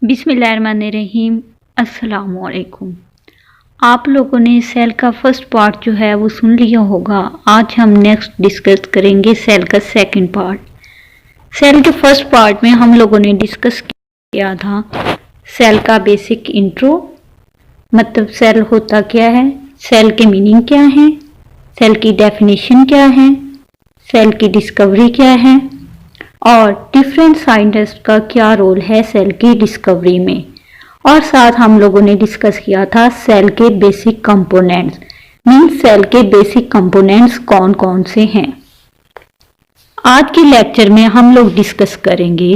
बिस्मिल्लाहिर्रहमानिर्रहीम। अस्सलामुअलैकुम। आप लोगों ने सेल का फर्स्ट पार्ट जो है वो सुन लिया होगा। आज हम नेक्स्ट डिस्कस करेंगे सेल का सेकंड पार्ट। सेल के फर्स्ट पार्ट में हम लोगों ने डिस्कस किया था सेल का बेसिक इंट्रो, मतलब सेल होता क्या है, सेल के मीनिंग क्या है, सेल की डेफिनेशन क्या है, सेल की डिस्कवरी क्या है और डिफरेंट साइंटिस्ट का क्या रोल है सेल की डिस्कवरी में। और साथ हम लोगों ने डिस्कस किया था सेल के बेसिक कंपोनेंट्स, मींस सेल के बेसिक कंपोनेंट्स कौन कौन से हैं। आज के लेक्चर में हम लोग डिस्कस करेंगे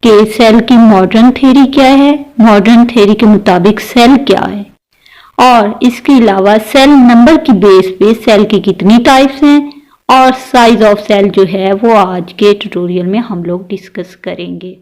कि सेल की मॉडर्न थ्योरी क्या है, मॉडर्न थ्योरी के मुताबिक सेल क्या है, और इसके अलावा सेल नंबर की बेस पे सेल की कितनी टाइप्स हैं और साइज ऑफ सेल जो है वो आज के ट्यूटोरियल में हम लोग डिस्कस करेंगे।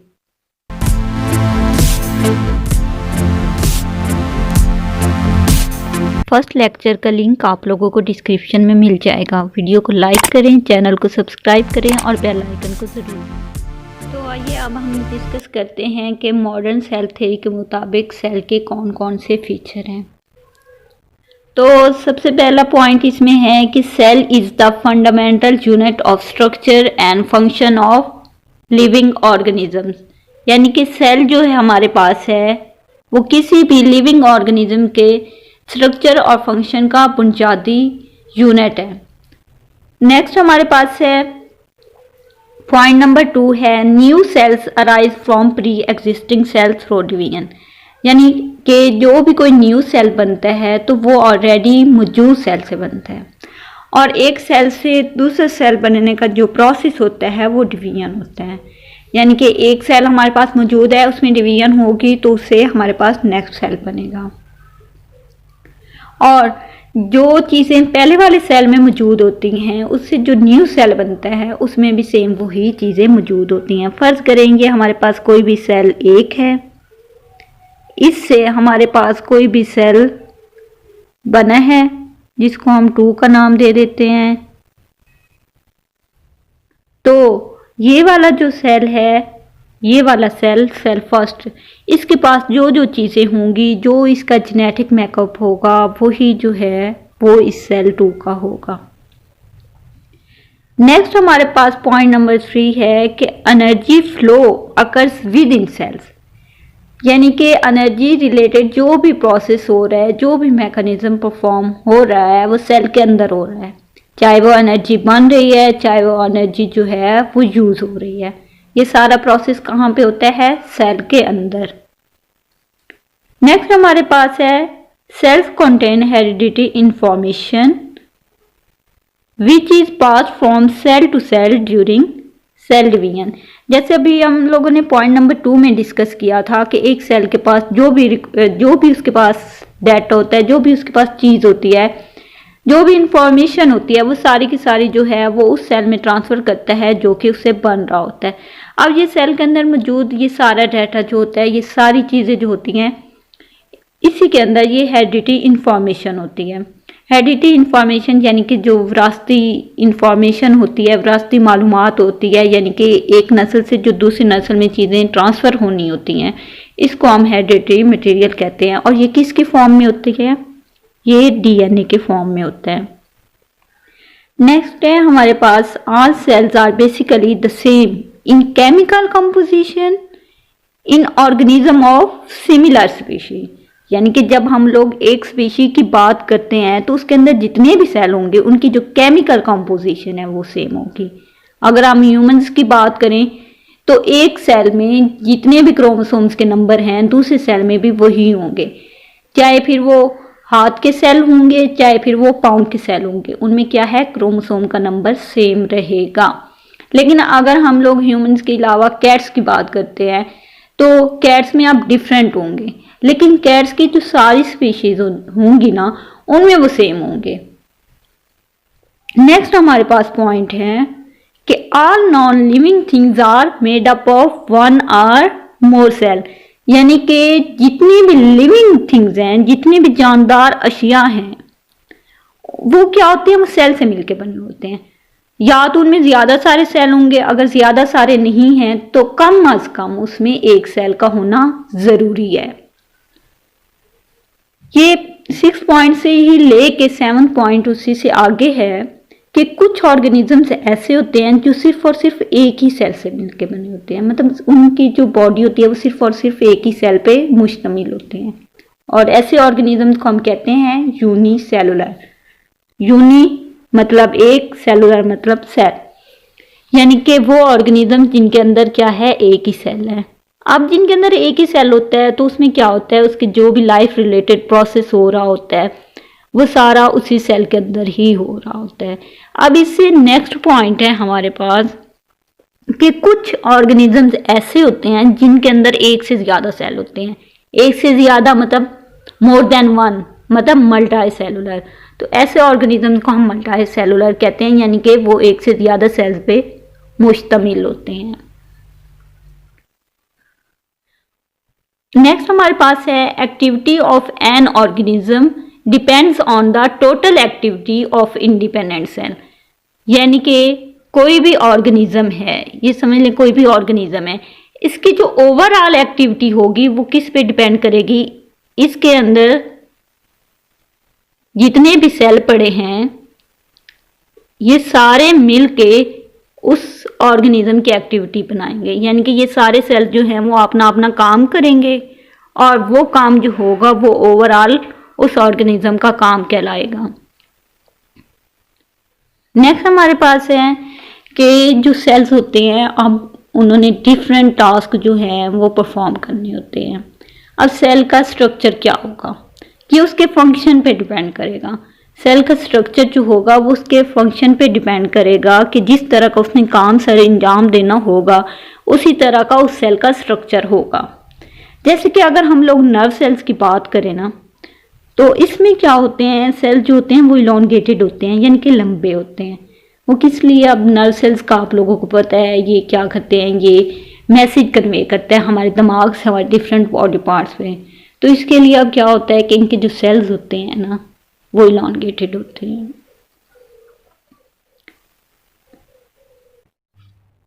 फर्स्ट लेक्चर का लिंक आप लोगों को डिस्क्रिप्शन में मिल जाएगा। वीडियो को लाइक करें, चैनल को सब्सक्राइब करें और बेल आइकन को जरूर। तो आइए अब हम डिस्कस करते हैं कि मॉडर्न सेल थ्योरी के मुताबिक सेल के कौन कौन से फीचर हैं। तो सबसे पहला पॉइंट इसमें है कि cell is the fundamental unit of structure and function of living organisms. यानी कि सेल जो है हमारे पास है वो किसी भी लिविंग ऑर्गेनिज्म के स्ट्रक्चर और फंक्शन का बुनियादी यूनिट है। नेक्स्ट हमारे पास है पॉइंट नंबर 2 है new sales arise from pre existing cells through division. यानी कि जो भी कोई न्यू सेल बनता है तो वो ऑलरेडी मौजूद सेल से बनता है, और एक सेल से दूसरे सेल बनने का जो प्रोसेस होता है वो डिवीजन होता है। यानी कि एक सेल हमारे पास मौजूद है, उसमें डिवीजन होगी तो उससे हमारे पास नेक्स्ट सेल बनेगा, और जो चीज़ें पहले वाले सेल में मौजूद होती हैं उससे जो न्यू सेल बनता है उसमें भी सेम वही चीज़ें मौजूद होती हैं। फ़र्ज़ करेंगे हमारे पास कोई भी सेल 1 है, इससे हमारे पास कोई भी सेल बना है जिसको हम 2 का नाम दे देते हैं। तो ये वाला जो सेल है, ये वाला सेल, सेल फर्स्ट, इसके पास जो जो चीज़ें होंगी, जो इसका जेनेटिक मेकअप होगा वही जो है वो इस सेल 2 का होगा। नेक्स्ट हमारे पास पॉइंट नंबर 3 है कि energy flow occurs within cells. यानी कि एनर्जी रिलेटेड जो भी प्रोसेस हो रहा है, जो भी मैकेनिज्म परफॉर्म हो रहा है वो सेल के अंदर हो रहा है, चाहे वो एनर्जी बन रही है चाहे वो एनर्जी जो है वो यूज़ हो रही है। ये सारा प्रोसेस कहाँ पे होता है? सेल के अंदर। नेक्स्ट हमारे पास है self contain heredity information which is pass from cell to cell during cell division. जैसे अभी हम लोगों ने पॉइंट नंबर 2 में डिस्कस किया था कि एक सेल के पास जो भी उसके पास डाटा होता है, जो भी उसके पास चीज़ होती है, जो भी इंफॉर्मेशन होती है वो सारी की सारी जो है वो उस सेल में ट्रांसफ़र करता है जो कि उससे बन रहा होता है। अब ये सेल के अंदर मौजूद ये सारा डाटा जो होता है, ये सारी चीज़ें जो होती हैं, इसी के अंदर ये हेरिडिटी इंफॉर्मेशन होती है। हेरिडिटी इंफॉर्मेशन यानी कि जो विरासती इंफॉर्मेशन होती है, विरासती मालूमात होती है, यानी कि एक नस्ल से जो दूसरी नस्ल में चीज़ें ट्रांसफ़र होनी होती हैं, इसको हम हेरिडिटी मटेरियल कहते हैं। और ये किसकी फॉर्म में होती है? ये डीएनए के फॉर्म में होता है। नेक्स्ट है हमारे पास all cells are basically the same in chemical composition in organism of similar species. यानी कि जब हम लोग एक स्पीशी की बात करते हैं तो उसके अंदर जितने भी सेल होंगे उनकी जो केमिकल कंपोजिशन है वो सेम होगी। अगर हम ह्यूमंस की बात करें तो एक सेल में जितने भी क्रोमोसोम्स के नंबर हैं दूसरे सेल में भी वही होंगे, चाहे फिर वो हाथ के सेल होंगे चाहे फिर वो पाँव के सेल होंगे, उनमें क्या है, क्रोमोसोम का नंबर सेम रहेगा। लेकिन अगर हम लोग ह्यूमंस के अलावा कैट्स की बात करते हैं तो कैट्स में आप डिफरेंट होंगे, लेकिन कैट्स की जो सारी स्पीशीज होंगी ना उनमें वो सेम होंगे। नेक्स्ट हमारे पास पॉइंट है कि all non living things are made up of 1 और मोर सेल। यानी कि जितनी भी लिविंग थिंग्स हैं, जितनी भी जानदार अशिया हैं, वो क्या होती हैं, वो सेल से मिलके बने होते हैं। या तो उनमें ज़्यादा सारे सेल होंगे, अगर ज़्यादा सारे नहीं हैं तो कम अज कम उसमें एक सेल का होना ज़रूरी है। ये 6 पॉइंट से ही लेके 7 पॉइंट उसी से आगे है कि कुछ ऑर्गेनिजम्स ऐसे होते हैं जो सिर्फ और सिर्फ एक ही सेल से मिलके बने होते हैं, मतलब उनकी जो बॉडी होती है वो सिर्फ और सिर्फ एक ही सेल पे मुश्तमिल होते हैं, और ऐसे ऑर्गेनिजम्स को हम कहते हैं यूनिसेलुलर। यूनि मतलब एक, सेलुलर मतलब सेल, यानी कि वो ऑर्गेनिज्म जिनके अंदर क्या है, एक ही सेल है। अब जिनके अंदर एक ही सेल होता है तो उसमें क्या होता है, उसके जो भी लाइफ रिलेटेड प्रोसेस हो रहा होता है वो सारा उसी सेल के अंदर ही हो रहा होता है। अब इससे नेक्स्ट पॉइंट है हमारे पास कि कुछ ऑर्गेनिजम्स ऐसे होते हैं जिनके अंदर एक से ज़्यादा सेल होते हैं। एक से ज़्यादा मतलब मोर देन वन, मतलब मल्टी सेलुलर। तो ऐसे ऑर्गेनिज्म को हम मल्टी सेलुलर कहते हैं, यानी कि वो एक से ज़्यादा सेल्स पे मुश्तमिल होते हैं। नेक्स्ट हमारे पास है activity of an organism depends on the total activity of independent cell. यानी कि कोई भी ऑर्गेनिज्म है, ये समझ लें कोई भी ऑर्गेनिज्म है, इसकी जो ओवरऑल एक्टिविटी होगी वो किस पे डिपेंड करेगी, इसके अंदर जितने भी सेल पड़े हैं ये सारे मिलके उस ऑर्गेनिज्म की एक्टिविटी बनाएंगे। यानी कि ये सारे सेल जो हैं वो अपना अपना काम करेंगे और वो काम जो होगा वो ओवरऑल उस ऑर्गेनिज्म का काम कहलाएगा। नेक्स्ट हमारे पास है कि जो सेल्स होते हैं अब उन्होंने डिफरेंट टास्क जो है वो परफॉर्म करने होते हैं। अब सेल का स्ट्रक्चर क्या होगा ये उसके फंक्शन पे डिपेंड करेगा। सेल का स्ट्रक्चर जो होगा वो उसके फंक्शन पे डिपेंड करेगा कि जिस तरह का उसने काम सर अंजाम देना होगा उसी तरह का उस सेल का स्ट्रक्चर होगा। जैसे कि अगर हम लोग नर्व सेल्स की बात करें ना, तो इसमें क्या होते हैं, सेल जो होते हैं वो इलोंगेटेड होते हैं, यानी कि लंबे होते हैं। वो किस लिए, अब नर्व सेल्स का आप लोगों को पता है ये क्या करते हैं, ये मैसेज कन्वे करते हैं हमारे दिमाग से हमारे डिफरेंट बॉडी पार्ट्स में। तो इसके लिए अब क्या होता है कि इनके जो सेल्स होते हैं ना वो इलोंगेटेड होते हैं।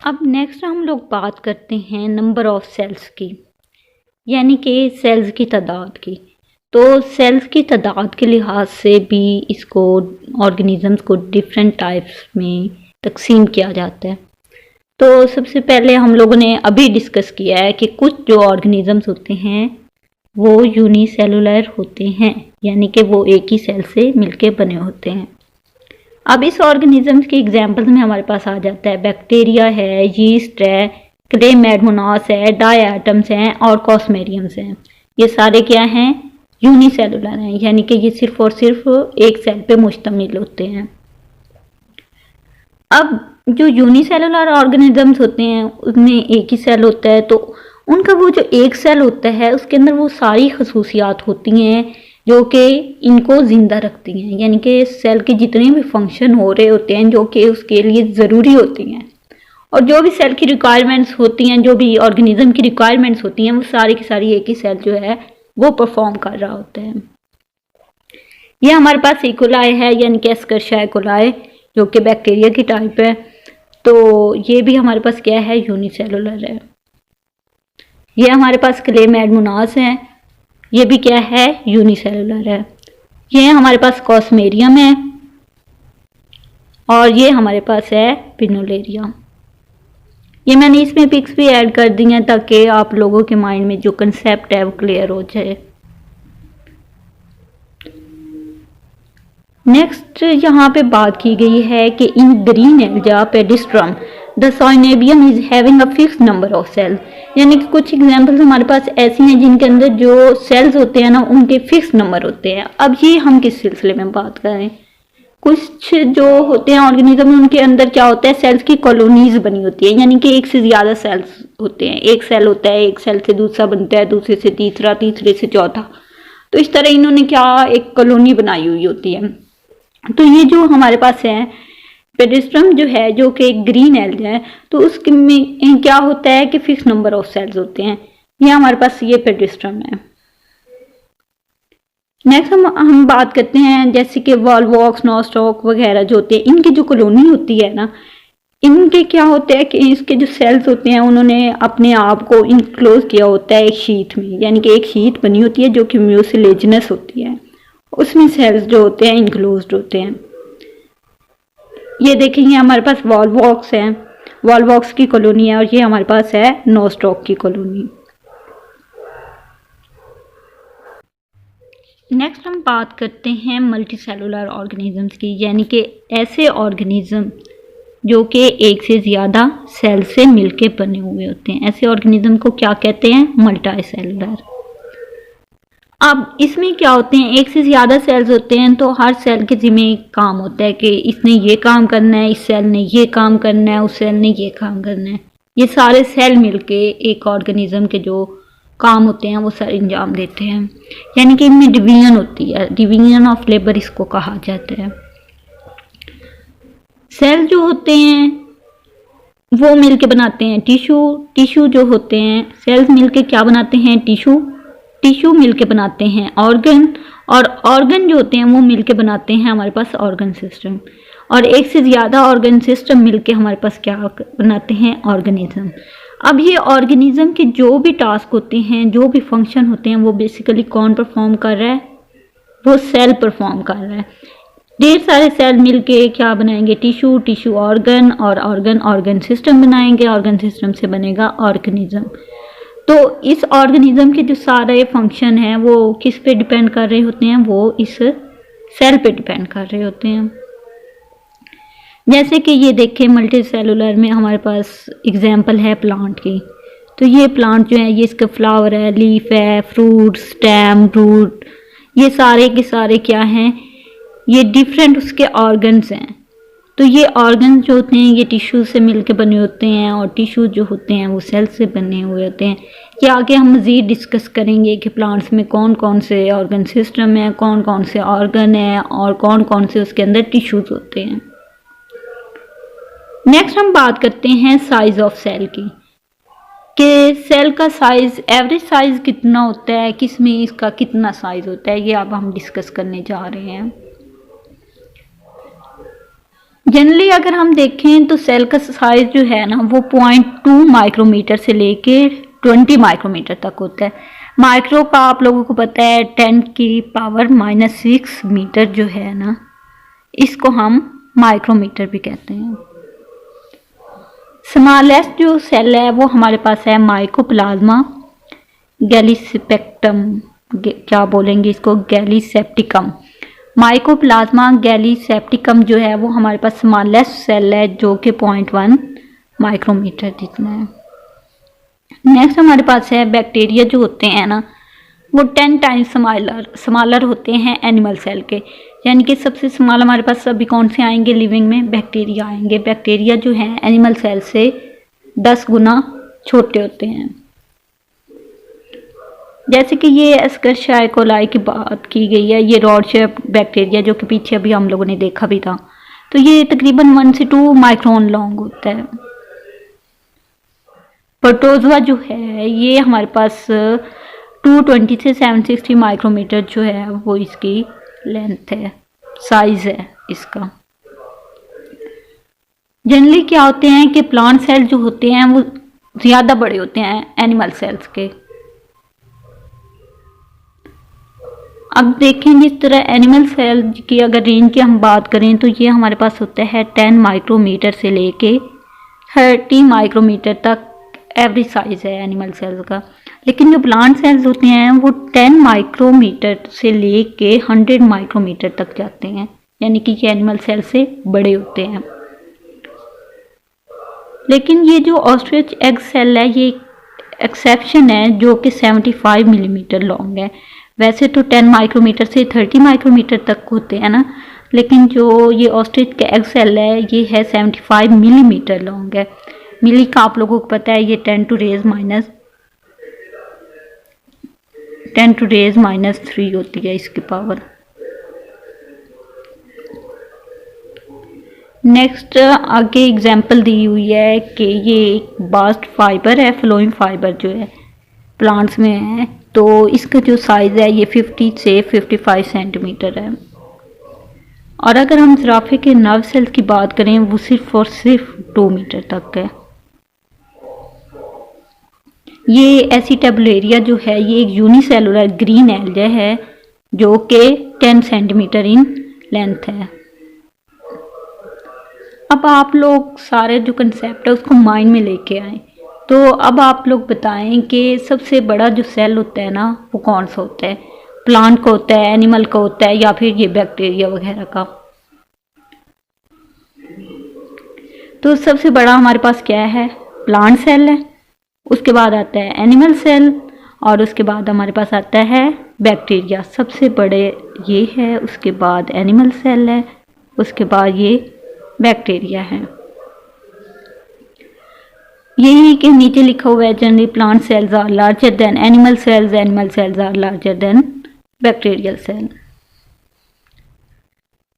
अब नेक्स्ट हम लोग बात करते हैं नंबर ऑफ सेल्स की, यानी कि सेल्स की तादाद की। तो सेल्स की तादाद के लिहाज से भी इसको ऑर्गेनिजम्स को डिफरेंट टाइप्स में तकसीम किया जाता है। तो सबसे पहले हम लोगों ने अभी डिस्कस किया है कि कुछ जो ऑर्गेनिजम्स होते हैं वो यूनिसेलुलर होते हैं, यानी कि वो एक ही सेल से मिलके बने होते हैं। अब इस ऑर्गेनिजम्स की एग्जांपल्स में हमारे पास आ जाता है बैक्टीरिया है, यीस्ट है, क्लेमैडमोनास है, डायटम्स हैं और कॉस्मेरियम्स हैं। ये सारे क्या हैं, यूनिसेलुलर हैं, यानी कि ये सिर्फ और सिर्फ एक सेल पे मुश्तमिल होते हैं। अब जो यूनिसेलुलर ऑर्गेनिजम्स होते हैं उसमें एक ही सेल होता है, तो उनका वो जो एक सेल होता है उसके अंदर वो सारी खसूसियात होती हैं जो कि इनको ज़िंदा रखती हैं, यानी कि सेल के जितने भी फंक्शन हो रहे होते हैं जो कि उसके लिए ज़रूरी होती हैं, और जो भी सेल की रिक्वायरमेंट्स होती हैं, जो भी ऑर्गेनिज्म की रिक्वायरमेंट्स होती हैं, वो सारी की सारी एक ही सेल जो है वो परफॉर्म कर रहा होता है। ये हमारे पास इकोलाई है, यानी कि एस्कर्शा इकोलाई, जो कि बैक्टीरिया की टाइप है। तो ये भी हमारे पास क्या है, यूनिसेलुलर है। ये हमारे पास क्लेमैडमोनास है, ये भी क्या है, यूनिसेलुलर है। ये हमारे पास कॉस्मेरियम है और ये हमारे पास है पिनोलेरिया। ये मैंने इसमें पिक्स भी ऐड कर दी हैं ताकि आप लोगों के माइंड में जो कंसेप्ट है वो क्लियर हो जाए। नेक्स्ट यहाँ पे बात की गई है कि in green alga Pediastrum the coenobium is having a fix number of cells, यानी कि कुछ एग्जांपल्स हमारे पास ऐसी हैं जिनके अंदर जो सेल्स होते हैं ना उनके फिक्स नंबर होते हैं। अब ये हम किस सिलसिले में बात करें, कुछ जो होते हैं ऑर्गेनिज्म उनके अंदर क्या होता है, सेल्स की कॉलोनीज बनी होती है, यानी कि एक से ज़्यादा सेल्स होते हैं। एक सेल होता है, एक सेल से दूसरा बनता है, दूसरे से तीसरा, तीसरे से चौथा। तो इस तरह इन्होंने क्या एक कॉलोनी बनाई हुई होती है। तो ये जो हमारे पास है पेडिस्ट्रम जो है, जो कि एक ग्रीन एल्गा है, तो उसके में क्या होता है कि फिक्स नंबर ऑफ सेल्स होते हैं। ये हमारे पास ये पेडिस्ट्रम है। नेक्स्ट हम बात करते हैं जैसे कि वॉलवॉक्स, नॉस्टॉक वगैरह जो होते हैं, इनकी जो कॉलोनी होती है ना, इनके क्या होता है कि इसके जो सेल्स होते हैं उन्होंने अपने आप को इनक्लोज किया होता है एक शीट में, यानी कि एक शीट बनी होती है जो कि म्यूसिलेजिनस होती है, उसमें सेल्स जो होते हैं इनक्लोज्ड होते हैं। ये देखेंगे हमारे पास वॉलवॉक्स है, वॉलवॉक्स की कॉलोनी है, और ये हमारे पास है नॉस्टॉक की कॉलोनी। नेक्स्ट हम बात करते हैं मल्टी सेलुलर ऑर्गेनिजम्स की, यानी कि ऐसे ऑर्गेनिज्म जो कि एक से ज़्यादा सेल से मिलके बने हुए होते हैं। ऐसे ऑर्गेनिज्म को क्या कहते हैं? Multi cellular. अब इसमें क्या होते हैं, एक से ज़्यादा सेल्स होते हैं तो हर सेल के जिम्मे काम होता है कि इसने ये काम करना है, इस सेल ने ये काम करना है, उस सेल ने ये काम करना है। ये सारे सेल मिलके एक ऑर्गेनिज्म के जो काम होते हैं वो सारे अंजाम देते हैं, यानी कि इनमें डिवीजन होती है, डिवीजन ऑफ लेबर इसको कहा जाता है। सेल जो होते हैं वो मिलके बनाते हैं टिश्यू, टिश्यू जो होते हैं सेल्स मिलके क्या बनाते हैं? टिश्यू, टिश्यू मिलके बनाते हैं ऑर्गन, और ऑर्गन जो होते हैं वो मिलके बनाते हैं हमारे पास ऑर्गन सिस्टम, और एक से ज़्यादा ऑर्गन सिस्टम मिलके हमारे पास क्या बनाते हैं? ऑर्गेनिज्म। अब ये ऑर्गेनिज्म के जो भी टास्क होते हैं, जो भी फंक्शन होते हैं, वो बेसिकली कौन परफॉर्म कर रहा है? वो सेल परफॉर्म कर रहा है। ढेर सारे सेल मिलके क्या बनाएंगे? टिश्यू, टिश्यू ऑर्गन, और ऑर्गन ऑर्गन सिस्टम बनाएंगे, ऑर्गन सिस्टम से बनेगा ऑर्गेनिज्म। तो इस ऑर्गेनिज्म के जो सारे फंक्शन हैं वो किस पे डिपेंड कर रहे होते हैं? वो इस सेल पे डिपेंड कर रहे होते हैं। जैसे कि ये देखें मल्टी सेलुलर में हमारे पास एग्जाम्पल है प्लांट की, तो ये प्लांट जो है ये इसका फ्लावर है, लीफ है, फ्रूट, स्टेम, रूट, ये सारे के सारे क्या हैं? ये डिफरेंट उसके ऑर्गन्स हैं। तो ये ऑर्गन्स जो होते हैं ये टिश्यू से मिलके बने होते हैं, और टिश्यू जो होते हैं वो सेल से बने हुए होते हैं। ये आगे हम मज़ीद डिस्कस करेंगे कि प्लांट्स में कौन कौन से ऑर्गन सिस्टम है, कौन कौन से ऑर्गन है, और कौन कौन से उसके अंदर टिश्यूज होते हैं। नेक्स्ट हम बात करते हैं साइज ऑफ सेल की, कि सेल का साइज, एवरेज साइज कितना होता है, किस में इसका कितना साइज होता है, ये अब हम डिस्कस करने जा रहे हैं। जनरली अगर हम देखें तो सेल का साइज जो है ना वो 0.2 माइक्रोमीटर से लेके 20 माइक्रोमीटर तक होता है। माइक्रो का आप लोगों को पता है 10⁻⁻⁶ मीटर जो है ना, इसको हम माइक्रोमीटर भी कहते हैं। स्मॉलेस्ट जो सेल है वो हमारे पास है माइकोप्लाज्मा गैलीसेप्टिकम, क्या बोलेंगे इसको? गैलीसेप्टिकम। माइकोप्लाज्मा गैलीसेप्टिकम जो है वो हमारे पास स्मॉलेस्ट सेल है जो कि 0.1 माइक्रोमीटर जितना है। नेक्स्ट हमारे पास है बैक्टीरिया जो होते हैं ना वो 10 टाइम्स स्मॉलर होते हैं एनिमल सेल के, यानी कि सबसे स्मॉल हमारे पास अभी कौन से आएंगे लिविंग में? बैक्टीरिया आएंगे। बैक्टीरिया जो है एनिमल सेल से 10 गुना छोटे होते हैं। जैसे कि ये एस्कर्शिया कोलाई की बात की गई है, ये रॉड शेप बैक्टीरिया जो कि पीछे अभी हम लोगों ने देखा भी था, तो ये तकरीबन 1 से 2 माइक्रोन लॉन्ग होता है। प्रोटोजोआ जो है ये हमारे पास 220 से 760 माइक्रोमीटर जो है वो इसकी लेंथ है, साइज है इसका। जनरली क्या होते हैं कि प्लांट सेल जो होते हैं वो ज़्यादा बड़े होते हैं एनिमल सेल्स के। अब देखें जिस तरह एनिमल सेल की अगर रेंज की हम बात करें तो ये हमारे पास होता है 10 माइक्रोमीटर से लेके 30 माइक्रोमीटर तक एवरेज साइज है एनिमल सेल्स का। लेकिन जो प्लांट सेल्स होते हैं वो 10 माइक्रोमीटर से लेके 100 माइक्रोमीटर तक जाते हैं, यानी कि ये एनिमल सेल से बड़े होते हैं। लेकिन ये जो ऑस्ट्रिच एग सेल है ये एक्सेप्शन है जो कि 75 मिलीमीटर लॉन्ग है। वैसे तो 10 माइक्रोमीटर से 30 माइक्रोमीटर तक होते हैं ना, लेकिन जो ये ऑस्ट्रिच का एग सेल है ये है 75 मिलीमीटर लॉन्ग है। मिली का आप लोगों को पता है ये 10 टू रेज माइनस 3 होती है इसकी पावर। नेक्स्ट आगे एग्जांपल दी हुई है कि ये एक बास्ट फाइबर है, फ्लोइंग फाइबर जो है प्लांट्स में है, तो इसका जो साइज़ है ये 50 से 55 सेंटीमीटर है। और अगर हम ज़राफ़े के नर्व सेल्स की बात करें वो सिर्फ और सिर्फ 2 मीटर तक है। ये एसिटाबुलेरिया जो है ये एक यूनिसेलुलर ग्रीन एल्गे है जो कि 10 सेंटीमीटर इन लेंथ है। अब आप लोग सारे जो कंसेप्ट है उसको माइंड में लेके आए। तो अब आप लोग बताएं कि सबसे बड़ा जो सेल होता है ना वो कौन सा होता है, प्लांट का होता है, एनिमल का होता है, या फिर ये बैक्टीरिया वगैरह का। तो सबसे बड़ा हमारे पास क्या है, प्लांट सेल है, उसके बाद आता है एनिमल सेल और उसके बाद हमारे पास आता है बैक्टीरिया। सबसे बड़े ये है, उसके बाद एनिमल सेल है, उसके बाद ये बैक्टीरिया है। यही के नीचे लिखा हुआ है generally plant cells are larger than animal cells are larger than bacterial cell.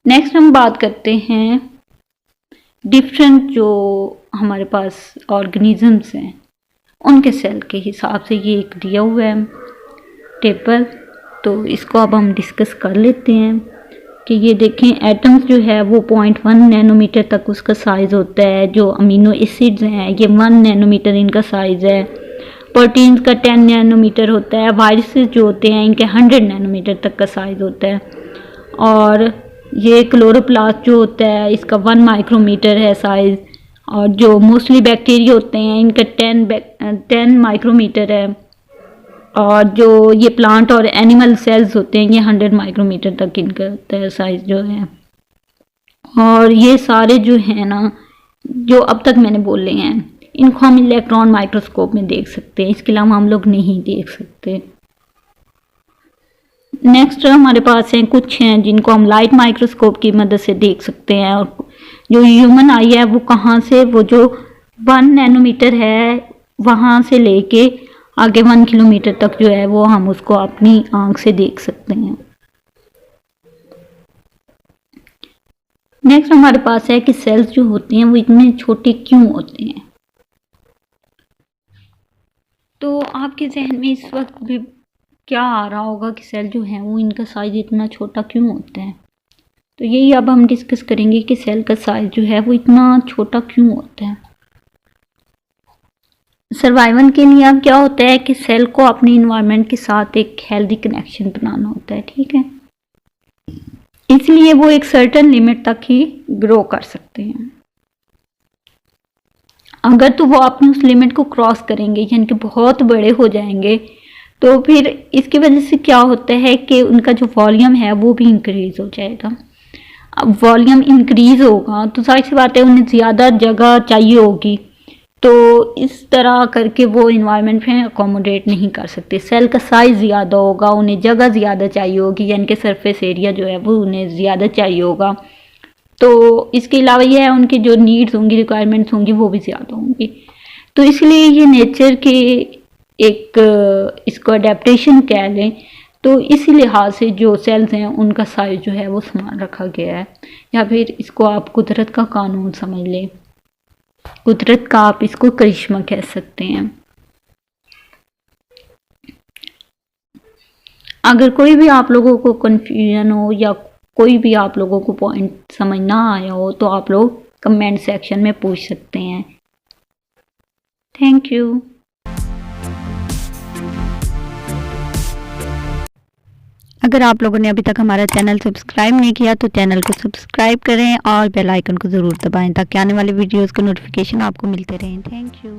Next हम बात करते हैं डिफरेंट जो हमारे पास ऑर्गेनिजम्स हैं उनके सेल के हिसाब से। ये एक दिया हुआ है टेबल, तो इसको अब हम डिस्कस कर लेते हैं कि ये देखें एटम्स जो है वो 0.1 नैनोमीटर तक उसका साइज़ होता है। जो अमीनो एसिड्स हैं ये 1 नैनोमीटर इनका साइज़ है। प्रोटीन्स का 10 नैनोमीटर होता है। वायरसेस जो होते हैं इनके 100 नैनोमीटर तक का साइज़ होता है। और ये क्लोरोप्लास्ट जो होता है इसका 1 माइक्रोमीटर है साइज़। और जो मोस्टली बैक्टीरिया होते हैं इनका 10 माइक्रोमीटर है। और जो ये प्लांट और एनिमल सेल्स होते हैं ये 100 माइक्रोमीटर तक इनका होता है साइज़ जो है। और ये सारे जो है ना जो अब तक मैंने बोले हैं इनको हम इलेक्ट्रॉन माइक्रोस्कोप में देख सकते हैं, इसके अलावा हम लोग नहीं देख सकते। नेक्स्ट हमारे पास हैं कुछ हैं जिनको हम लाइट माइक्रोस्कोप की मदद से देख सकते हैं। और जो ह्यूमन आई है वो कहाँ से, वो जो 1 नैनोमीटर है वहाँ से लेके आगे 1 किलोमीटर तक जो है वो हम उसको अपनी आंख से देख सकते हैं। नेक्स्ट हमारे पास है कि सेल्स जो होते हैं वो इतने छोटे क्यों होते हैं। तो आपके जहन में इस वक्त भी क्या आ रहा होगा कि सेल जो है वो इनका साइज इतना छोटा क्यों होता है। तो यही अब हम डिस्कस करेंगे कि सेल का साइज जो है वो इतना छोटा क्यों होता है। सर्वाइवल के लिए अब क्या होता है कि सेल को अपने इन्वायरमेंट के साथ एक हेल्दी कनेक्शन बनाना होता है, ठीक है। इसलिए वो एक सर्टेन लिमिट तक ही ग्रो कर सकते हैं। अगर तो वो अपनी उस लिमिट को क्रॉस करेंगे यानी कि बहुत बड़े हो जाएंगे तो फिर इसकी वजह से क्या होता है कि उनका जो वॉल्यूम है वो भी इंक्रीज हो जाएगा। अब वॉल्यूम इंक्रीज होगा तो जाहिर सी बात है उन्हें ज़्यादा जगह चाहिए होगी, तो इस तरह करके वो इन्वायरमेंट में अकोमोडेट नहीं कर सकते। सेल का साइज़ ज़्यादा होगा, उन्हें जगह ज़्यादा चाहिए होगी, यानी कि सरफेस एरिया जो है वो उन्हें ज़्यादा चाहिए होगा। तो इसके अलावा यह है उनकी जो नीड्स होंगी, रिक्वायरमेंट्स होंगी वो भी ज़्यादा होंगी। तो इसलिए ये नेचर के एक इसको अडेप्टेशन कह लें, तो इसी लिहाज से जो सेल्स हैं उनका साइज़ जो है वो समान रखा गया है। या फिर इसको आप कुदरत का कानून समझ लें, कुदरत का आप इसको करिश्मा कह सकते हैं। अगर कोई भी आप लोगों को कन्फ्यूजन हो या कोई भी आप लोगों को पॉइंट समझ ना आया हो तो आप लोग कमेंट सेक्शन में पूछ सकते हैं। Thank you. अगर आप लोगों ने अभी तक हमारा चैनल सब्सक्राइब नहीं किया तो चैनल को सब्सक्राइब करें और बेल आइकन को ज़रूर दबाएं ताकि आने वाले वीडियोस के नोटिफिकेशन आपको मिलते रहें। Thank you.